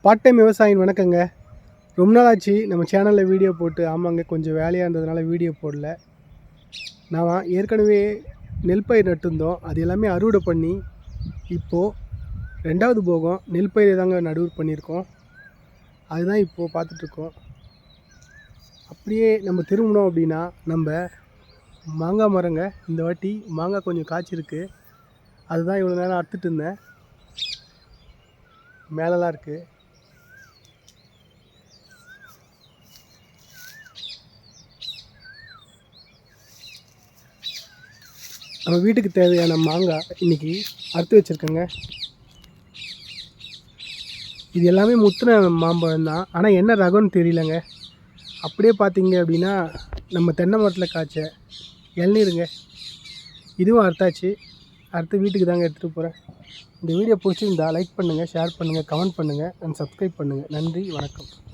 Part time விவசாயின் வணக்கங்க. ரொம்ப நாள் ஆச்சு நம்ம சேனலில் வீடியோ போட்டு. ஆமாங்க, கொஞ்சம் வேலையாக இருந்ததுனால வீடியோ போடல. நான் ஏற்கனவே நெல் பயிர் நட்டுருந்தோம். அது எல்லாமே அறுவடை பண்ணி இப்போது 2வது போகம் நெல் பயிர் தாங்க நடுவு பண்ணியிருக்கோம். அதுதான் இப்போது பார்த்துட்ருக்கோம். அப்படியே நம்ம திரும்பினோம் அப்படின்னா நம்ம மாங்காய் மரங்க. இந்த வாட்டி மாங்காய் கொஞ்சம் காய்ச்சிருக்கு. அதுதான் இவ்வளோ நேரம் அறுத்துட்டு இருந்தேன். மேலெலாம் இருக்குது. நம்ம வீட்டுக்கு தேவையான மாங்காய் இன்றைக்கி அறுத்து வச்சுருக்கேங்க. இது எல்லாமே முத்தின மாம்பழம் தான். ஆனால் என்ன ரகம்னு தெரியலங்க. அப்படியே பார்த்தீங்க அப்படின்னா நம்ம தென்னை மரத்தில் காய்ச்ச இளநீருங்க. இதுவும் அறுத்தாச்சு. அறுத்து வீட்டுக்கு தாங்க எடுத்துகிட்டு போகிறேன். இந்த வீடியோ பிடிச்சிருந்தா லைக் பண்ணுங்கள், ஷேர் பண்ணுங்கள், கமெண்ட் பண்ணுங்கள் அண்ட் சப்ஸ்கிரைப் பண்ணுங்கள். நன்றி, வணக்கம்.